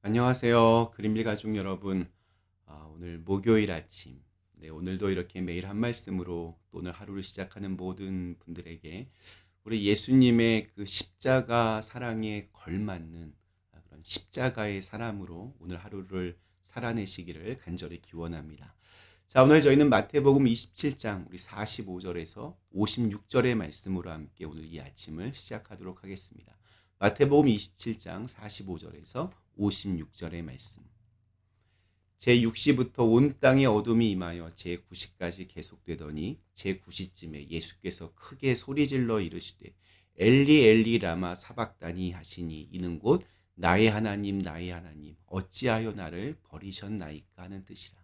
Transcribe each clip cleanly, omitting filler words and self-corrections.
안녕하세요. 그린빌 가족 여러분. 오늘 목요일 아침. 네, 오늘도 이렇게 매일 한 말씀으로 또 오늘 하루를 시작하는 모든 분들에게 우리 예수님의 그 십자가 사랑에 걸맞는 그런 십자가의 사람으로 오늘 하루를 살아내시기를 간절히 기원합니다. 자, 오늘 저희는 마태복음 27장 우리 45절에서 56절의 말씀으로 함께 오늘 이 아침을 시작하도록 하겠습니다. 마태복음 27장 45절에서 56절의 말씀. 제6시부터 온 땅에 어둠이 임하여 제9시까지 계속되더니 제9시쯤에 예수께서 크게 소리질러 이르시되 엘리 엘리 라마 사박다니 하시니 이는 곧 나의 하나님 나의 하나님 어찌하여 나를 버리셨나이까 하는 뜻이라.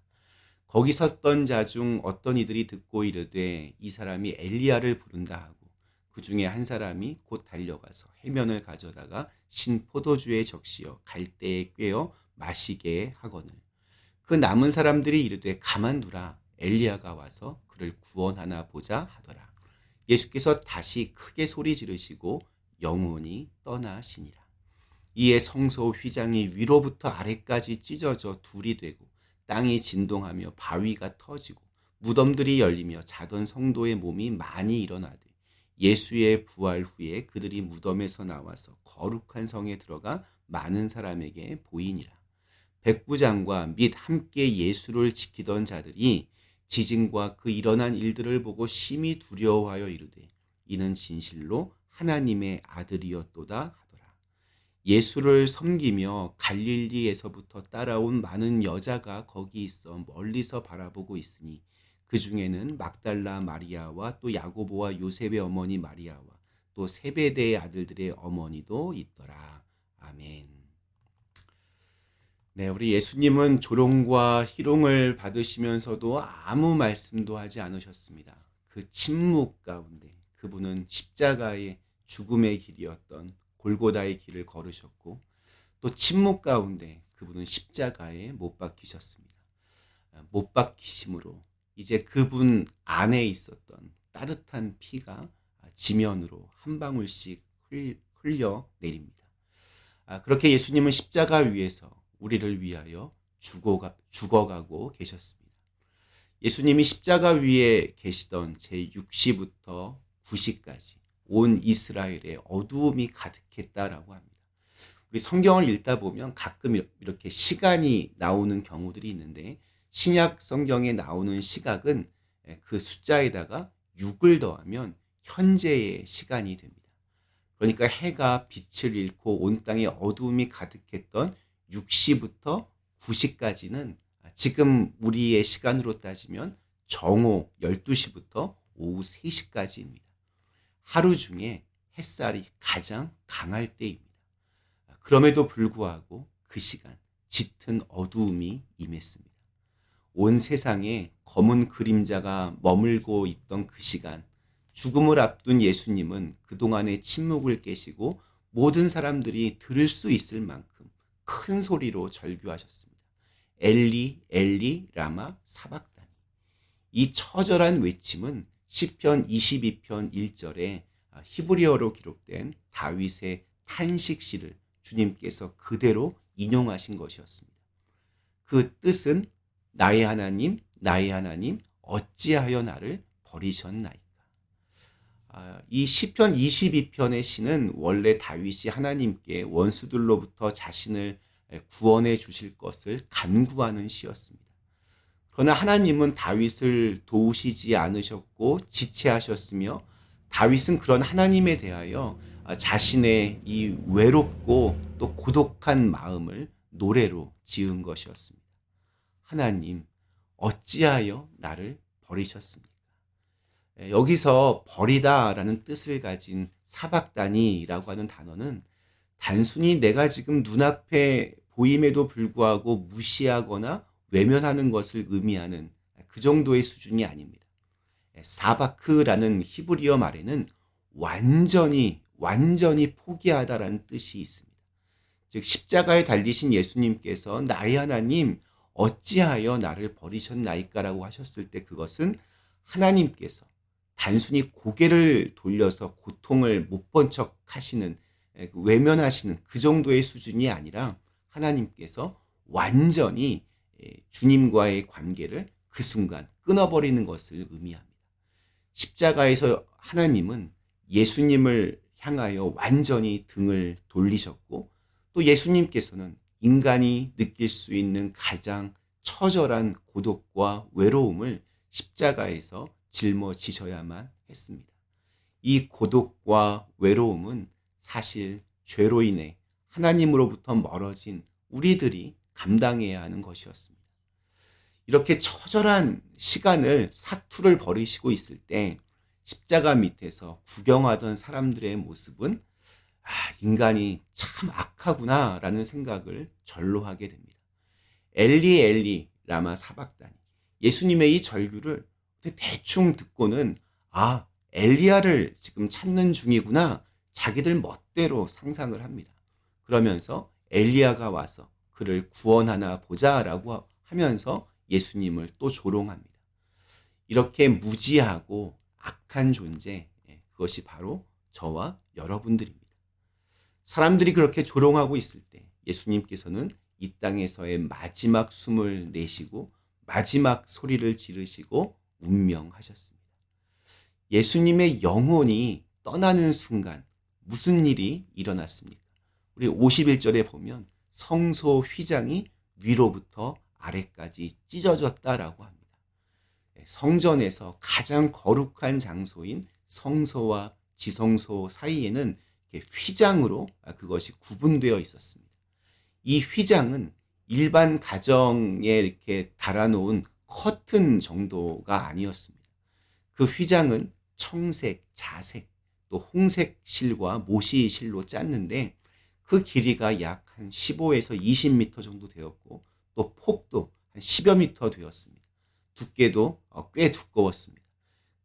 거기 섰던 자 중 어떤 이들이 듣고 이르되 이 사람이 엘리야를 부른다 하고 그 중에 한 사람이 곧 달려가서 해면을 가져다가 신 포도주에 적시어 갈대에 꿰어 마시게 하거늘 그 남은 사람들이 이르되 가만두라 엘리야가 와서 그를 구원하나 보자 하더라. 예수께서 다시 크게 소리 지르시고 영원히 떠나시니라. 이에 성소 휘장이 위로부터 아래까지 찢어져 둘이 되고 땅이 진동하며 바위가 터지고 무덤들이 열리며 자던 성도의 몸이 많이 일어나되 예수의 부활 후에 그들이 무덤에서 나와서 거룩한 성에 들어가 많은 사람에게 보이니라. 백부장과 및 함께 예수를 지키던 자들이 지진과 그 일어난 일들을 보고 심히 두려워하여 이르되 이는 진실로 하나님의 아들이었도다 하더라. 예수를 섬기며 갈릴리에서부터 따라온 많은 여자가 거기 있어 멀리서 바라보고 있으니 그 중에는 막달라 마리아와 또 야고보와 요셉의 어머니 마리아와 또 세베대의 아들들의 어머니도 있더라. 아멘. 네, 우리 예수님은 조롱과 희롱을 받으시면서도 아무 말씀도 하지 않으셨습니다. 그 침묵 가운데 그분은 십자가의 죽음의 길이었던 골고다의 길을 걸으셨고 또 침묵 가운데 그분은 십자가에 못 박히셨습니다. 못 박히심으로 이제 그분 안에 있었던 따뜻한 피가 지면으로 한 방울씩 흘려 내립니다. 그렇게 예수님은 십자가 위에서 우리를 위하여 죽어가고 계셨습니다. 예수님이 십자가 위에 계시던 제6시부터 9시까지 온 이스라엘에 어두움이 가득했다라고 합니다. 우리 성경을 읽다 보면 가끔 이렇게 시간이 나오는 경우들이 있는데 신약 성경에 나오는 시각은 그 숫자에다가 6을 더하면 현재의 시간이 됩니다. 그러니까 해가 빛을 잃고 온 땅에 어두움이 가득했던 6시부터 9시까지는 지금 우리의 시간으로 따지면 정오 12시부터 오후 3시까지입니다. 하루 중에 햇살이 가장 강할 때입니다. 그럼에도 불구하고 그 시간 짙은 어두움이 임했습니다. 온 세상에 검은 그림자가 머물고 있던 그 시간 죽음을 앞둔 예수님은 그동안의 침묵을 깨시고 모든 사람들이 들을 수 있을 만큼 큰 소리로 절규하셨습니다. 엘리 엘리 라마 사박다니. 이 처절한 외침은 시편 22편 1절에 히브리어로 기록된 다윗의 탄식시를 주님께서 그대로 인용하신 것이었습니다. 그 뜻은 나의 하나님 어찌하여 나를 버리셨나이까. 이 시편 22편의 시는 원래 다윗이 하나님께 원수들로부터 자신을 구원해 주실 것을 간구하는 시였습니다. 그러나 하나님은 다윗을 도우시지 않으셨고 지체하셨으며 다윗은 그런 하나님에 대하여 자신의 이 외롭고 또 고독한 마음을 노래로 지은 것이었습니다. 하나님, 어찌하여 나를 버리셨습니까? 여기서 버리다라는 뜻을 가진 사박다니라고 하는 단어는 단순히 내가 지금 눈앞에 보임에도 불구하고 무시하거나 외면하는 것을 의미하는 그 정도의 수준이 아닙니다. 사바크라는 히브리어 말에는 완전히 포기하다라는 뜻이 있습니다. 즉 십자가에 달리신 예수님께서 나의 하나님 어찌하여 나를 버리셨나이까라고 하셨을 때 그것은 하나님께서 단순히 고개를 돌려서 고통을 못 본 척 하시는 외면하시는 그 정도의 수준이 아니라 하나님께서 완전히 주님과의 관계를 그 순간 끊어버리는 것을 의미합니다. 십자가에서 하나님은 예수님을 향하여 완전히 등을 돌리셨고, 또 예수님께서는 인간이 느낄 수 있는 가장 처절한 고독과 외로움을 십자가에서 짊어지셔야만 했습니다. 이 고독과 외로움은 사실 죄로 인해 하나님으로부터 멀어진 우리들이 감당해야 하는 것이었습니다. 이렇게 처절한 시간을 사투를 벌이시고 있을 때 십자가 밑에서 구경하던 사람들의 모습은 인간이 참 악하구나라는 생각을 절로 하게 됩니다. 엘리 엘리 라마 사박다니, 예수님의 이 절규를 대충 듣고는 엘리야를 지금 찾는 중이구나, 자기들 멋대로 상상을 합니다. 그러면서 엘리야가 와서 그를 구원하나 보자라고 하면서 예수님을 또 조롱합니다. 이렇게 무지하고 악한 존재, 그것이 바로 저와 여러분들입니다. 사람들이 그렇게 조롱하고 있을 때 예수님께서는 이 땅에서의 마지막 숨을 내쉬고 마지막 소리를 지르시고 운명하셨습니다. 예수님의 영혼이 떠나는 순간 무슨 일이 일어났습니까? 우리 51절에 보면 성소 휘장이 위로부터 아래까지 찢어졌다라고 합니다. 성전에서 가장 거룩한 장소인 성소와 지성소 사이에는 휘장으로 그것이 구분되어 있었습니다. 이 휘장은 일반 가정에 이렇게 달아놓은 커튼 정도가 아니었습니다. 그 휘장은 청색, 자색, 또 홍색 실과 모시 실로 짰는데 그 길이가 약 한 15에서 20m 정도 되었고, 또 폭도 한 10여 미터 되었습니다. 두께도 꽤 두꺼웠습니다.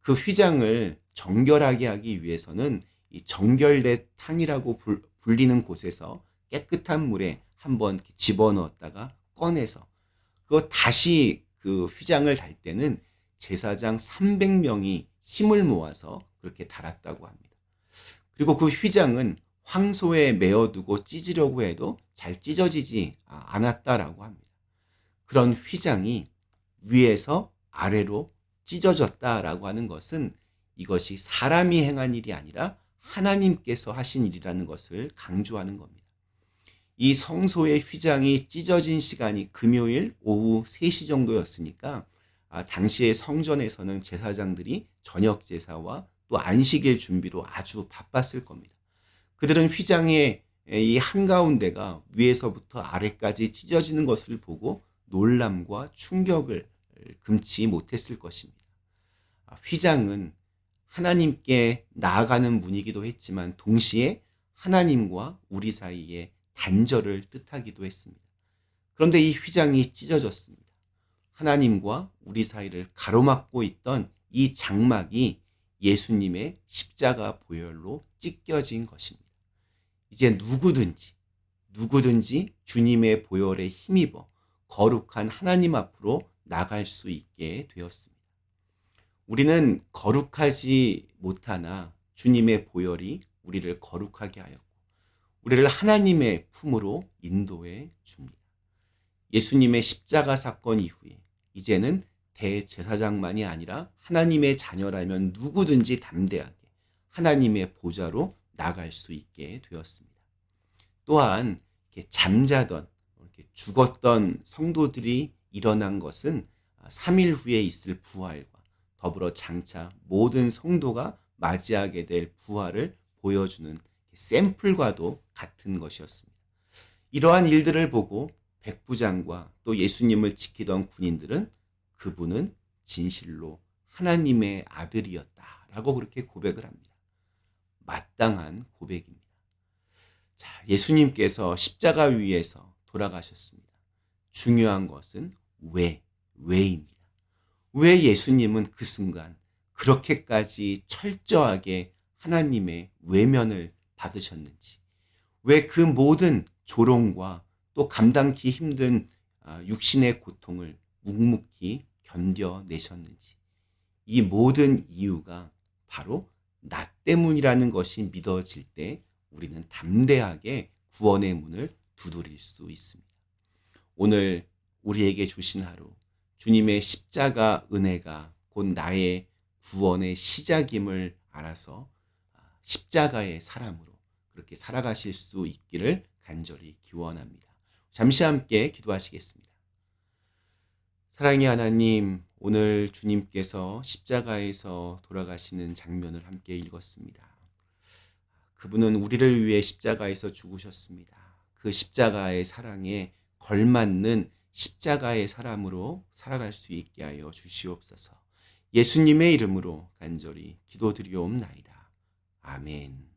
그 휘장을 정결하게 하기 위해서는 이 정결례탕이라고 불리는 곳에서 깨끗한 물에 한번 집어넣었다가 꺼내서 그거 다시 그 휘장을 달 때는 제사장 300명이 힘을 모아서 그렇게 달았다고 합니다. 그리고 그 휘장은 황소에 메어두고 찢으려고 해도 잘 찢어지지 않았다라고 합니다. 그런 휘장이 위에서 아래로 찢어졌다라고 하는 것은 이것이 사람이 행한 일이 아니라 하나님께서 하신 일이라는 것을 강조하는 겁니다. 이 성소의 휘장이 찢어진 시간이 금요일 오후 3시 정도였으니까 당시의 성전에서는 제사장들이 저녁 제사와 또 안식일 준비로 아주 바빴을 겁니다. 그들은 휘장의 이 한가운데가 위에서부터 아래까지 찢어지는 것을 보고 놀람과 충격을 금치 못했을 것입니다. 휘장은 하나님께 나아가는 문이기도 했지만 동시에 하나님과 우리 사이의 단절을 뜻하기도 했습니다. 그런데 이 휘장이 찢어졌습니다. 하나님과 우리 사이를 가로막고 있던 이 장막이 예수님의 십자가 보혈로 찢겨진 것입니다. 이제 누구든지 주님의 보혈에 힘입어 거룩한 하나님 앞으로 나갈 수 있게 되었습니다. 우리는 거룩하지 못하나 주님의 보혈이 우리를 거룩하게 하였고 우리를 하나님의 품으로 인도해 줍니다. 예수님의 십자가 사건 이후에 이제는 대제사장만이 아니라 하나님의 자녀라면 누구든지 담대하게 하나님의 보좌로 나갈 수 있게 되었습니다. 또한 이렇게 잠자던, 이렇게 죽었던 성도들이 일어난 것은 3일 후에 있을 부활과 더불어 장차 모든 성도가 맞이하게 될 부활을 보여주는 샘플과도 같은 것이었습니다. 이러한 일들을 보고 백부장과 또 예수님을 지키던 군인들은 그분은 진실로 하나님의 아들이었다라고 그렇게 고백을 합니다. 마땅한 고백입니다. 자, 예수님께서 십자가 위에서 돌아가셨습니다. 중요한 것은 왜입니다. 왜 예수님은 그 순간 그렇게까지 철저하게 하나님의 외면을 받으셨는지, 왜 그 모든 조롱과 또 감당기 힘든 육신의 고통을 묵묵히 견뎌내셨는지, 이 모든 이유가 바로 나 때문이라는 것이 믿어질 때 우리는 담대하게 구원의 문을 두드릴 수 있습니다. 오늘 우리에게 주신 하루, 주님의 십자가 은혜가 곧 나의 구원의 시작임을 알아서 십자가의 사람으로 그렇게 살아가실 수 있기를 간절히 기원합니다. 잠시 함께 기도하시겠습니다. 사랑의 하나님, 오늘 주님께서 십자가에서 돌아가시는 장면을 함께 읽었습니다. 그분은 우리를 위해 십자가에서 죽으셨습니다. 그 십자가의 사랑에 걸맞는 십자가의 사람으로 살아갈 수 있게 하여 주시옵소서. 예수님의 이름으로 간절히 기도드리옵나이다. 아멘.